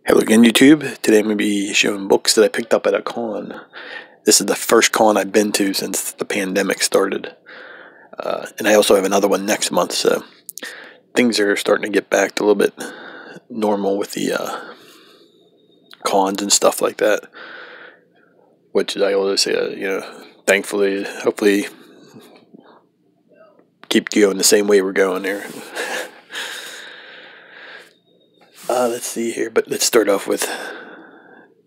Hello again, YouTube. Today I'm going to be showing books that I picked up at a con. This is the first con I've been to since the pandemic started. And I also have another one next month, so things are starting to get back to a little bit normal with the cons and stuff like that. Which I always say, thankfully, hopefully keep going the same way we're going there. Let's see here, but let's start off with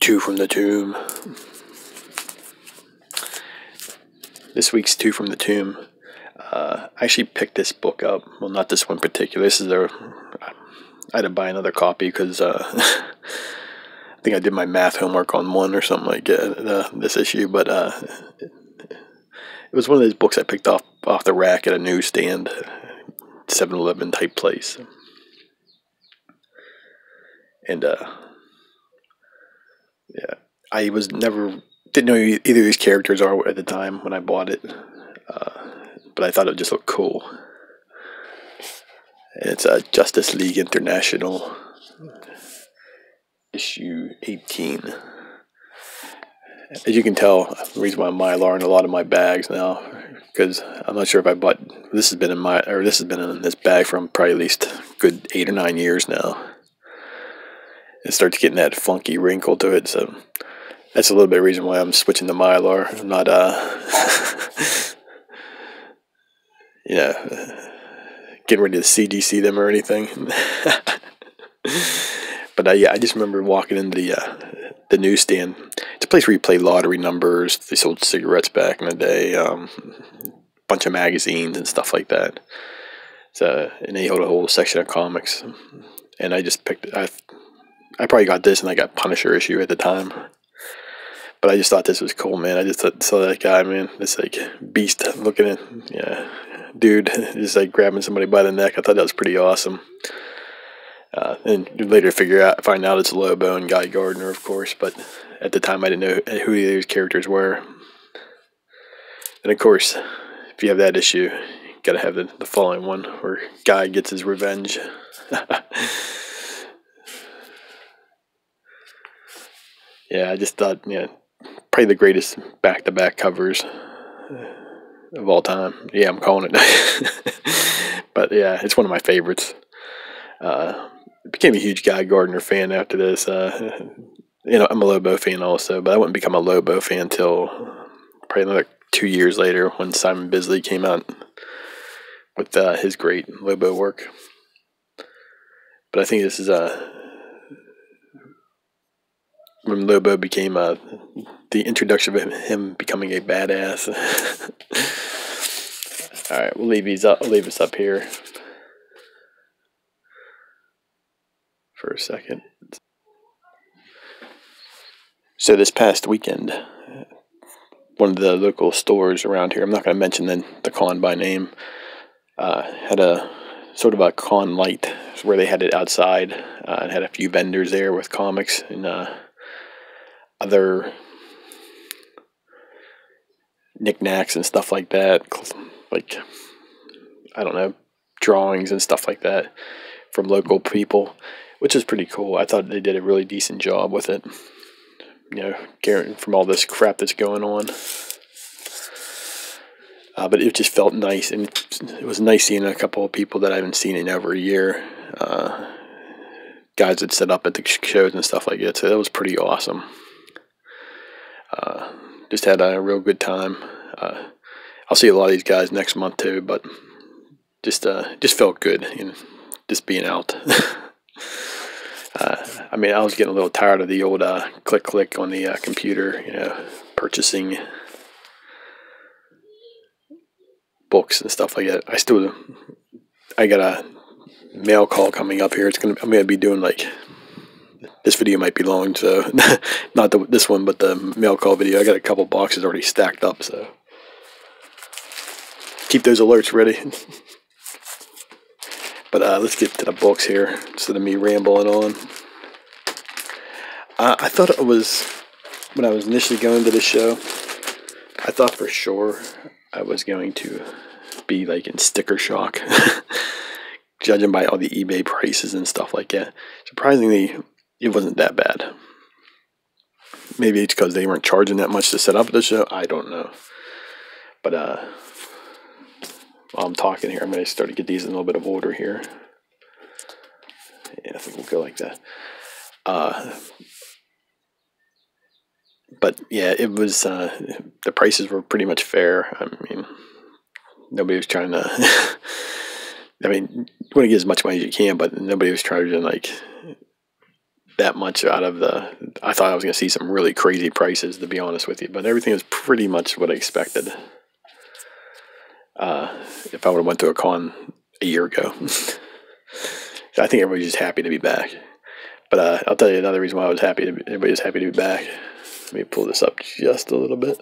Two from the Tomb. This week's Two from the Tomb. I actually picked this book up. Well, not this one in particular. I had to buy another copy because I think I did my math homework on one or something like that, this issue. But it was one of those books I picked off the rack at a newsstand, 7-Eleven type place. And yeah, I didn't know either of these characters are at the time when I bought it, but I thought it just looked cool. And it's Justice League International, issue 18. As you can tell, the reason why I'm Mylar in a lot of my bags now, because I'm not sure if I bought this has been in this bag from probably at least a good 8 or 9 years now. It starts getting that funky wrinkle to it, so that's a little bit of reason why I'm switching to Mylar. I'm not getting ready to CGC them or anything. But yeah, I just remember walking into the newsstand. It's a place where you play lottery numbers. They sold cigarettes back in the day, bunch of magazines and stuff like that. So, and they hold a whole section of comics. And I just I probably got this, and I got Punisher issue at the time. But I just thought this was cool, man. I just saw that guy, man, this like beast looking at, dude, just like grabbing somebody by the neck. I thought that was pretty awesome. And later find out it's Lobo and Guy Gardner, of course. But at the time, I didn't know who these characters were. And of course, if you have that issue, you gotta have the following one where Guy gets his revenge. Yeah, I just thought, probably the greatest back-to-back covers of all time. Yeah, I'm calling it. But yeah, it's one of my favorites. Became a huge Guy Gardner fan after this. I'm a Lobo fan also, but I wouldn't become a Lobo fan until probably another 2 years later when Simon Bisley came out with his great Lobo work. But I think this is when Lobo became the introduction of him becoming a badass. All right, we'll leave these up. I'll leave this up here for a second. So this past weekend, one of the local stores around here, I'm not going to mention the con by name, had a sort of a con light where they had it outside and had a few vendors there with comics and other knickknacks and stuff like that, like, I don't know, drawings and stuff like that from local people, which is pretty cool. I thought they did a really decent job with it, from all this crap that's going on. But it just felt nice, and it was nice seeing a couple of people that I haven't seen in over a year, guys that set up at the shows and stuff like that, so that was pretty awesome. Just had a real good time. I'll see a lot of these guys next month too, but just felt good, just being out. I was getting a little tired of the old click on the computer, purchasing books and stuff like that. I got a mail call coming up here. I'm gonna be doing this video might be long, so not this one, but the mail call video. I got a couple boxes already stacked up, so keep those alerts ready. But let's get to the books here instead of me rambling on. I thought it was, when I was initially going to the show, I thought for sure I was going to be in sticker shock, judging by all the eBay prices and stuff like that. Surprisingly, it wasn't that bad. Maybe it's because they weren't charging that much to set up the show. I don't know. But while I'm talking here, I'm going to start to get these in a little bit of order here. Yeah, I think we'll go like that. But yeah, it was, the prices were pretty much fair. I mean, nobody was trying to, I mean, you want to get as much money as you can, but nobody was charging like that much out of the, I thought I was going to see some really crazy prices, to be honest with you, but everything was pretty much what I expected. If I would have went to a con a year ago. I think everybody's just happy to be back. But I'll tell you another reason why I was happy everybody was happy to be back. Let me pull this up just a little bit.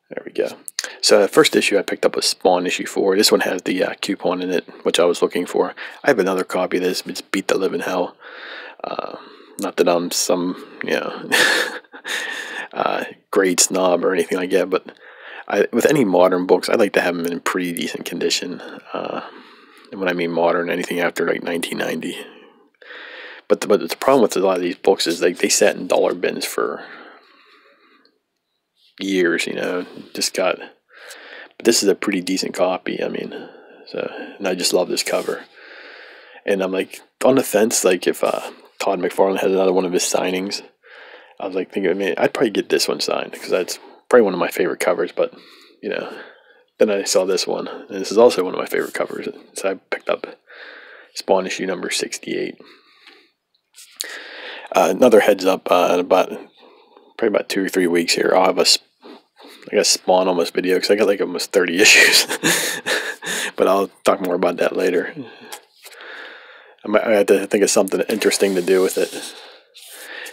There we go. So the first issue I picked up was Spawn issue 4. This one has the coupon in it, which I was looking for. I have another copy of this. It's Beat the Living Hell. Not that I'm some, grade snob or anything like that, but with any modern books, I like to have them in pretty decent condition. And when I mean modern, anything after like 1990. But the problem with a lot of these books is like they sat in dollar bins for years, just got. But this is a pretty decent copy. I mean, and I just love this cover. And I'm like on the fence, like if Todd McFarlane has another one of his signings, I was like thinking, man, I'd probably get this one signed because that's probably one of my favorite covers. But then I saw this one, and this is also one of my favorite covers. So I picked up Spawn issue number 68. Another heads up, in probably about 2 or 3 weeks here, I'll have a Spawn almost video because I got like almost 30 issues. But I'll talk more about that later. I had to think of something interesting to do with it.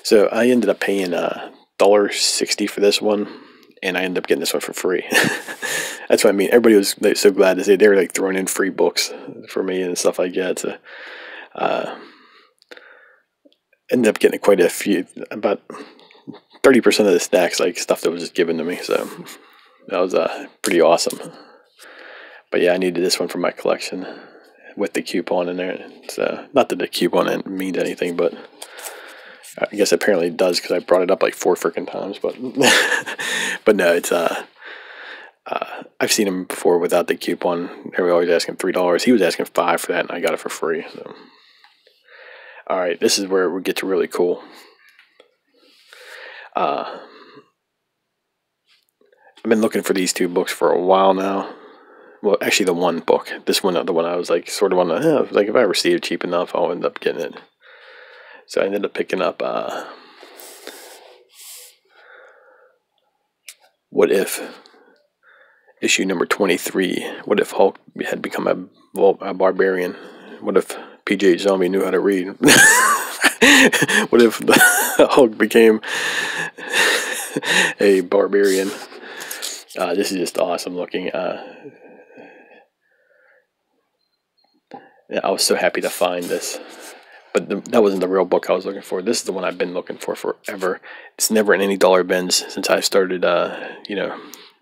So I ended up paying $1.60 for this one, and I ended up getting this one for free. That's what I mean. Everybody was so glad to say they were like throwing in free books for me and stuff like that. So ended up getting quite a few, about 30% of the stacks, like stuff that was just given to me. So that was pretty awesome. But yeah, I needed this one for my collection with the coupon in there. So not that the coupon means anything, but I guess apparently it does because I brought it up like 4 freaking times. But but no, it's I've seen him before without the coupon. They were always asking $3. He was asking $5 for that, and I got it for free. So all right, this is where it gets really cool. I've been looking for these 2 books for a while now. Well, actually, the one book. This one, the one I was like sort of on the like if I ever see it cheap enough, I'll end up getting it. So I ended up picking up What If issue number 23. What if Hulk had become a barbarian? What if PJ Zombie knew how to read? What if the Hulk became a barbarian? This is just awesome looking. I was so happy to find this. But that wasn't the real book I was looking for. This is the one I've been looking for forever. It's never in any dollar bins since I started,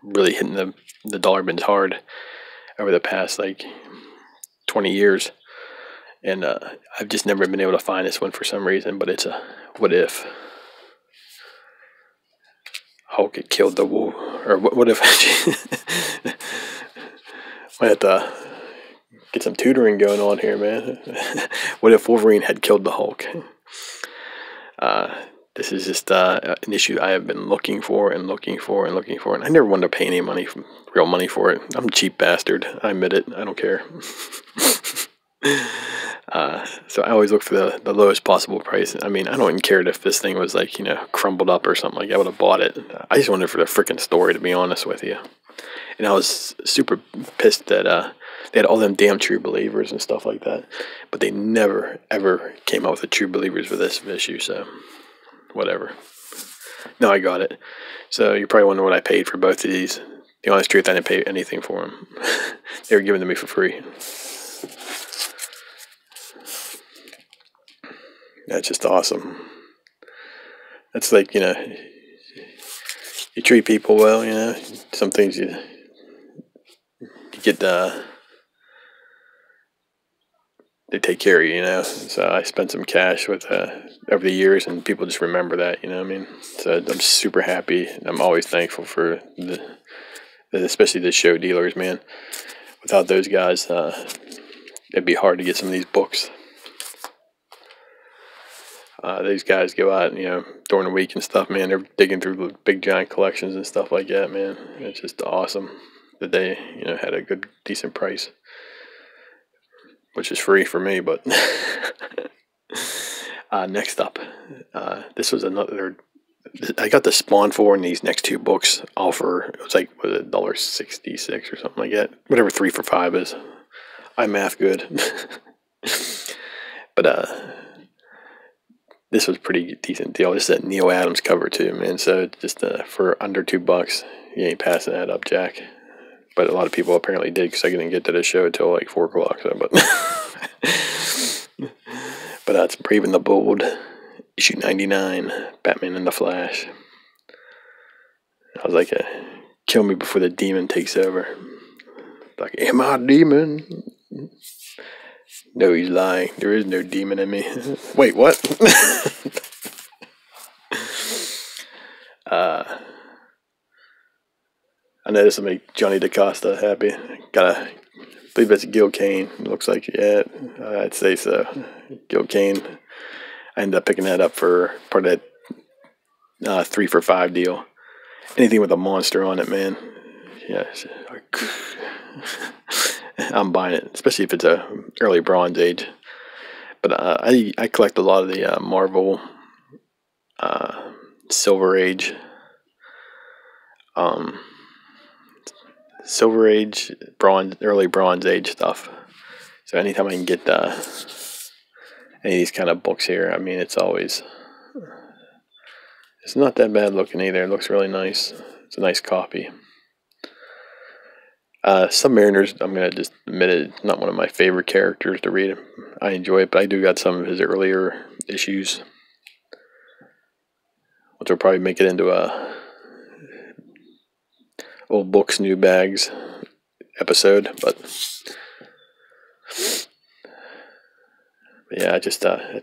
really hitting the dollar bins hard over the past, like, 20 years. And I've just never been able to find this one for some reason. But it's a What If Hulk had killed the wolf. Or what if... I have to get some tutoring going on here, man. What if Wolverine had killed the Hulk? This is just an issue I have been looking for and looking for and looking for, and I never wanted to pay any real money for it. I'm a cheap bastard. I admit it. I don't care. So I always look for the lowest possible price. I mean, I don't even care if this thing was like, crumbled up or something. Like, I would have bought it. I just wanted it for the freaking story, to be honest with you. And I was super pissed that they had all them damn True Believers and stuff like that. But they never, ever came out with the True Believers for this issue, so whatever. No, I got it. So you're probably wondering what I paid for both of these. The honest truth, I didn't pay anything for them. They were given to me for free. That's just awesome. That's like, you treat people well, some things you get they take care of you, you know. So I spent some cash with over the years, and people just remember that, you know what I mean? So I'm super happy. I'm always thankful for especially the show dealers, man. Without those guys, it'd be hard to get some of these books. These guys go out, you know, during the week and stuff, man. They're digging through big giant collections and stuff like that, man. It's just awesome that they, you know, had a good, decent price, which is free for me. But next up, this was another. I got the Spawn 4 and these next two books all for, it was like, was it $1.66 or something like that? Whatever 3 for $5 is. I math good. But this was a pretty decent deal. This is a Neil Adams cover too, man. So just for under $2, you ain't passing that up, Jack. But a lot of people apparently did, because I didn't get to the show until like 4 o'clock. So, but that's Brave and the Bold, issue 99, Batman and the Flash. I was like, kill me before the demon takes over. Like, am I a demon? No, he's lying. There is no demon in me. Wait, what? I know this will make Johnny DaCosta happy. I believe it's Gil Kane. Looks like, yeah, I'd say so. Gil Kane. I ended up picking that up for part of that 3 for $5 deal. Anything with a monster on it, man. Yeah, I'm buying it, especially if it's a early Bronze Age. But I collect a lot of the Marvel Silver Age, early Bronze Age stuff. So anytime I can get any of these kind of books here, I mean, it's not that bad looking either. It looks really nice. It's a nice copy. Submariners, I'm going to just admit it, not one of my favorite characters to read. I enjoy it, but I do got some of his earlier issues, which will probably make it into a old books, new bags episode. But yeah, it's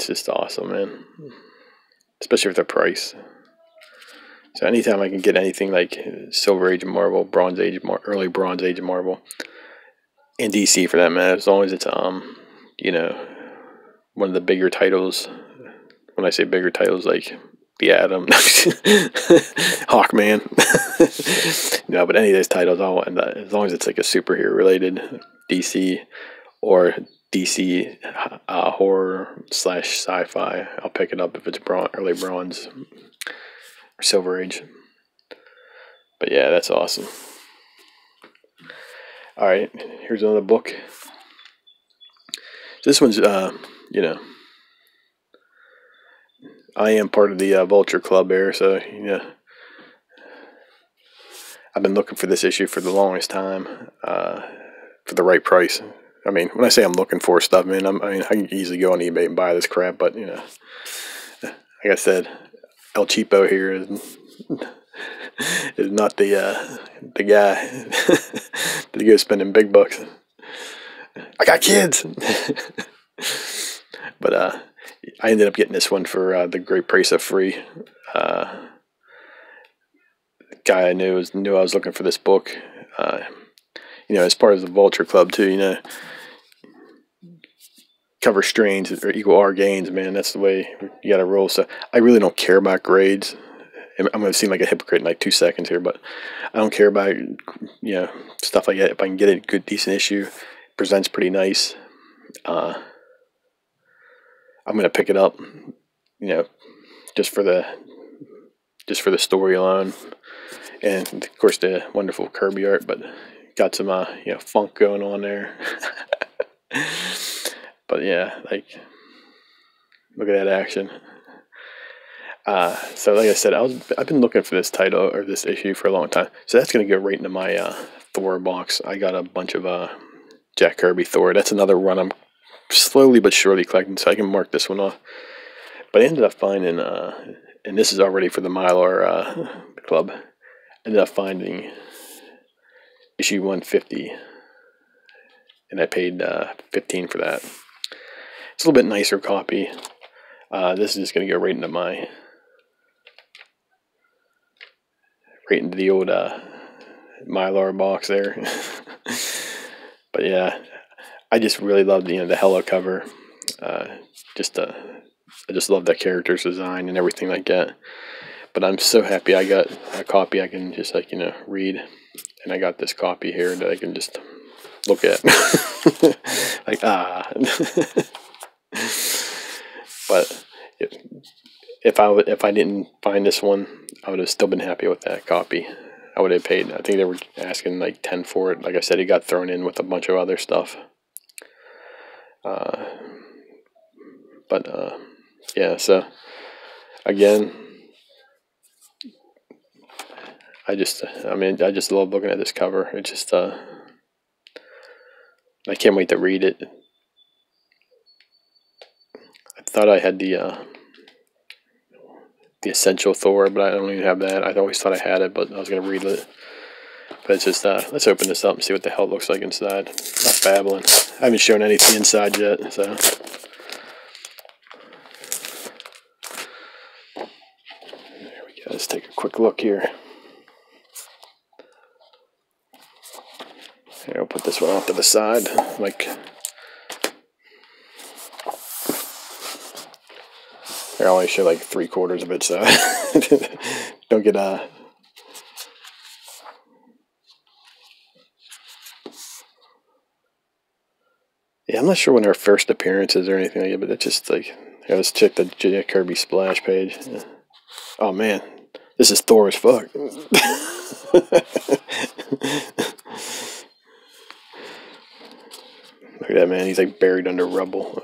just awesome, man. Especially with the price. So anytime I can get anything like Silver Age Marvel, Bronze Age, early Bronze Age Marvel, and DC for that matter, as long as it's you know, one of the bigger titles. When I say bigger titles, like the Atom, Hawkman. No, but any of those titles, I want that, as long as it's like a superhero related DC or DC horror / sci-fi. I'll pick it up if it's early Bronze. Silver Age. But yeah, that's awesome. Alright, here's another book. This one's, you know, I am part of the Vulture Club there, so, you know, I've been looking for this issue for the longest time, for the right price. I mean, when I say I'm looking for stuff, man, I can easily go on eBay and buy this crap, but, you know, like I said, El Cheapo here is not the guy that goes spending big bucks. I got kids. But I ended up getting this one for the great price of free. The guy I knew I was looking for this book. You know, as part of the Vulture Club too. You know, cover strains or equal R gains, man. That's the way you got to roll. So I really don't care about grades. I'm going to seem like a hypocrite in like 2 seconds here, but I don't care about, you know, stuff like that. If I can get a good, decent issue, presents pretty nice, I'm going to pick it up, you know, just for the story alone, and of course the wonderful Kirby art. But got some you know, funk going on there. But yeah, like, look at that action. So like I said, I've been looking for this title or this issue for a long time. So that's gonna go right into my Thor box. I got a bunch of Jack Kirby Thor. That's another run I'm slowly but surely collecting, so I can mark this one off. But I ended up finding, and this is already for the Mylar club. Ended up finding issue 150, and I paid $15 for that. It's a little bit nicer copy. This is just going to go right into the old Mylar box there. But yeah, I just really love the Hello cover. I just love the character's design and everything like that. But I'm so happy I got a copy I can just read, and I got this copy here that I can just look at. Like But if I didn't find this one, I would have still been happy with that copy. I would have paid. I think they were asking like 10 for it. Like I said, he got thrown in with a bunch of other stuff. Yeah. So again, I just love looking at this cover. It just I can't wait to read it. I thought I had the Essential Thor, but I don't even have that. I always thought I had it, but I was gonna read it. But it's just let's open this up and see what the hell it looks like inside. Not babbling. I haven't shown anything inside yet, so. There we go. Let's take a quick look here. Here, I'll put this one off to the side, like. I only show like 3/4 of it, so don't get Yeah, I'm not sure when her first appearance is or anything like that, but it's just like, let's check the Jack Kirby splash page. Oh man, this is Thor as fuck. Look at that, man. He's like buried under rubble.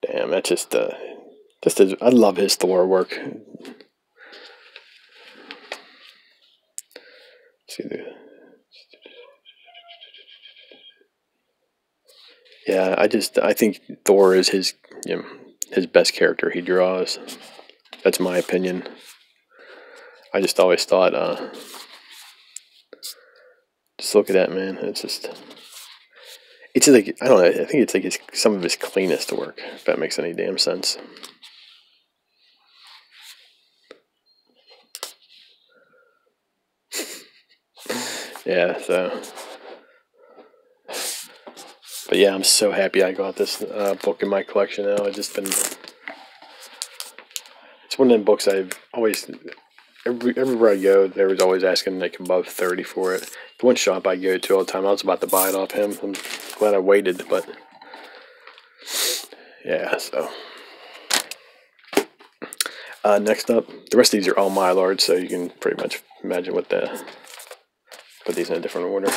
Damn, that's just I love his Thor work. See the. Yeah, I think Thor is his best character he draws. That's my opinion. I just always thought, just look at that, man. It's just like, I don't know. I think it's like some of his cleanest work, if that makes any damn sense. Yeah, so. But yeah, I'm so happy I got this book in my collection now. It's one of them books I've always, everywhere I go, they was always asking like above 30 for it. The one shop I go to all the time, I was about to buy it off him. I'm glad I waited, but yeah, so. Next up, the rest of these are all Mylars, so you can pretty much imagine put these in a different order.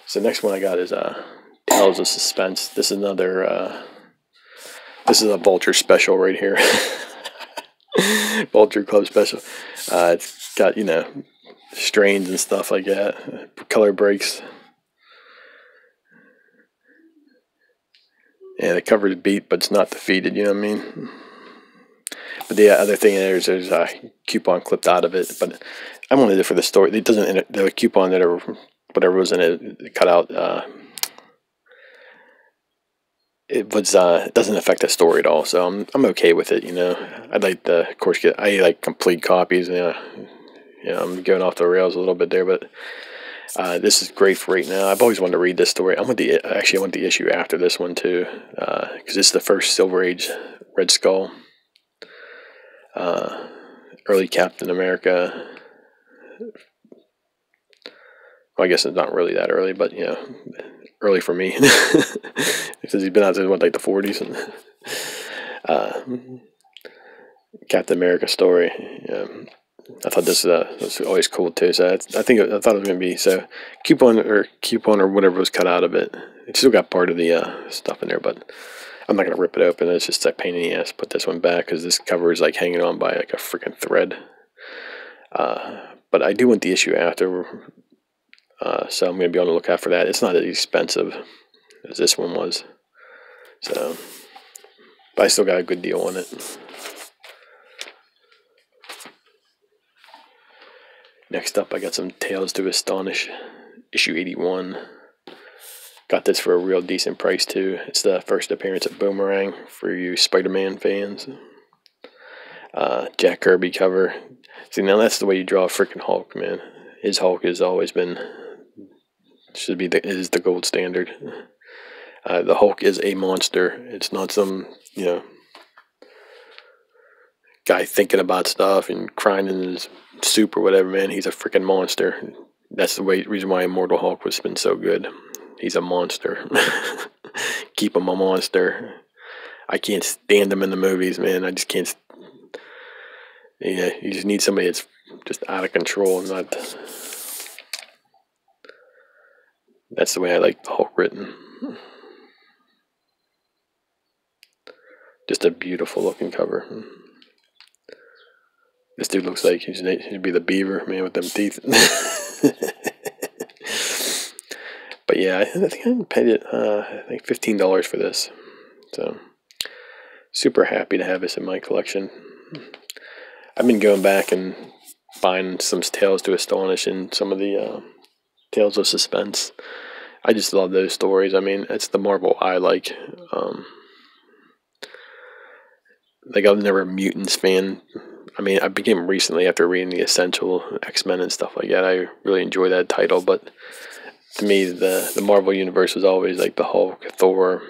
So the next one I got is Thousand Suspense. This is another, this is a Vulture special right here. Vulture Club special. It's got, strains and stuff like that. Color breaks. Yeah, the cover is beat, but it's not defeated, you know what I mean? But the other thing there's a coupon clipped out of it, but I wanted it for the story. It doesn't, the coupon that whatever was in it cut out, it doesn't affect the story at all, so I'm okay with it, I'd like to, of course, I like complete copies, I'm going off the rails a little bit there, but this is great for right now. I've always wanted to read this story. I want the issue after this one too, because it's the first Silver Age Red Skull, early Captain America. Well, I guess it's not really that early, but early for me, because he's been out since like the 40s. Captain America story. I thought this was always cool too. So I thought it was gonna be coupon or whatever was cut out of it. It still got part of the stuff in there, but I'm not gonna rip it open. It's just a pain in the ass to put this one back because this cover is like hanging on by like a freaking thread. But I do want the issue after, so I'm gonna be on the lookout for that. It's not as expensive as this one was, so but I still got a good deal on it. Next up, I got some Tales to Astonish issue 81. Got this for a real decent price too. It's the first appearance of Boomerang for you Spider-Man fans. Jack Kirby cover. See, now that's the way you draw a freaking Hulk, man. His Hulk has always been, is the gold standard. The Hulk is a monster. It's not some, guy thinking about stuff and crying in his soup or whatever, man. He's a freaking monster. That's the reason why Immortal Hulk has been so good. He's a monster. Keep him a monster. I can't stand him in the movies, man. I just can't. Yeah, you just need somebody that's just out of control. That's the way I like the Hulk written. Just a beautiful looking cover. This dude looks like he'd be the beaver, man, with them teeth. But yeah, I think I paid it, I think $15 for this. So, super happy to have this in my collection. I've been going back and buying some Tales to Astonish and some of the Tales of Suspense. I just love those stories. I mean, it's the Marvel I like. Like, I was never a Mutants fan. I mean, I became recently after reading the Essential X-Men and stuff like that. I really enjoy that title, but to me, the Marvel Universe was always like the Hulk, Thor,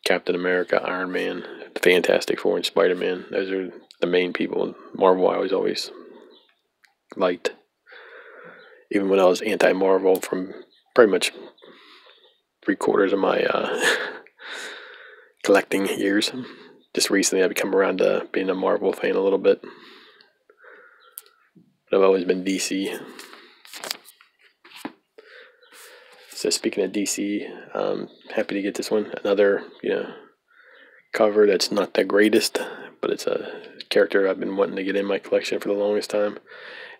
Captain America, Iron Man, the Fantastic Four, and Spider-Man. Those are the main people. Marvel I was always liked. Even when I was anti-Marvel from pretty much 3/4 of my collecting years. Just recently I've come around to being a Marvel fan a little bit. But I've always been DC. So speaking of DC, happy to get this one. Another, cover that's not the greatest, but it's a character I've been wanting to get in my collection for the longest time.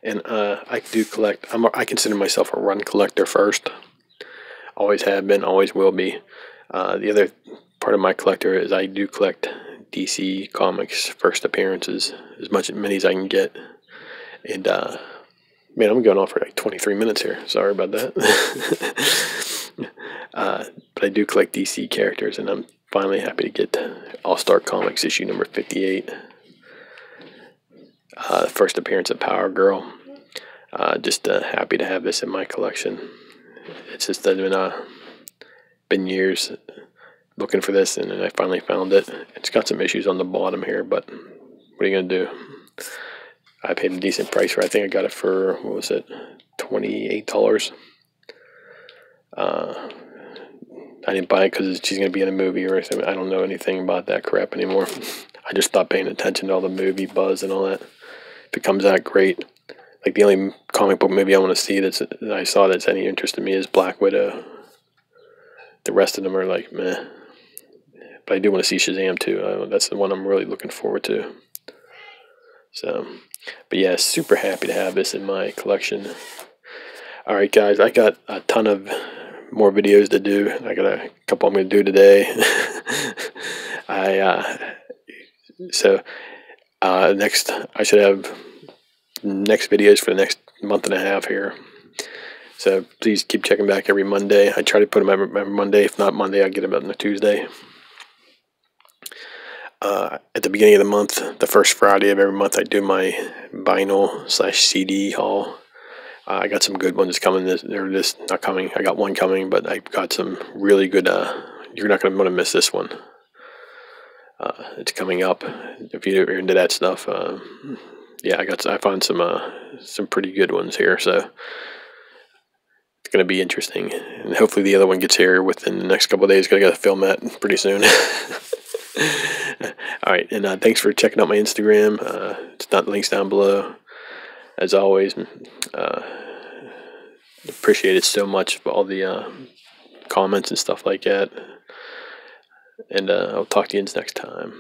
And I do collect. I consider myself a run collector first. Always have been, always will be. The other part of my collector is I do collect DC Comics first appearances, many as I can get. And man, I'm going on for like 23 minutes here. Sorry about that. But I do collect DC characters, and I'm finally happy to get All-Star Comics issue number 58. First appearance of Power Girl. Just happy to have this in my collection. It's just been years looking for this, and then I finally found it. It's got some issues on the bottom here, but what are you going to do? I paid a decent price for it. I think I got it for, what was it, $28. I didn't buy it because she's going to be in a movie or anything. I don't know anything about that crap anymore. I just stopped paying attention to all the movie buzz and all that. If it comes out, great. Like, the only comic book movie I want to see that I saw that's any interest in me is Black Widow. The rest of them are like, meh. But I do want to see Shazam too. That's the one I'm really looking forward to. So, but yeah, super happy to have this in my collection. Alright guys, I got a ton of more videos to do. I got a couple I'm going to do today. Next, I should have next videos for the next month and a half here. So please keep checking back every Monday. I try to put them every Monday. If not Monday, I'll get them on a Tuesday. At the beginning of the month, the first Friday of every month, I do my vinyl/CD haul. I got some good ones coming. Not coming. I got one coming, but I got some really good. You're not going to want to miss this one. It's coming up. If you're into that stuff, yeah, I found some pretty good ones here. So it's going to be interesting, and hopefully the other one gets here within the next couple of days. Got to film that pretty soon. Alright, and thanks for checking out my Instagram. It's not links down below. As always, appreciate it so much for all the comments and stuff like that. And I'll talk to you next time.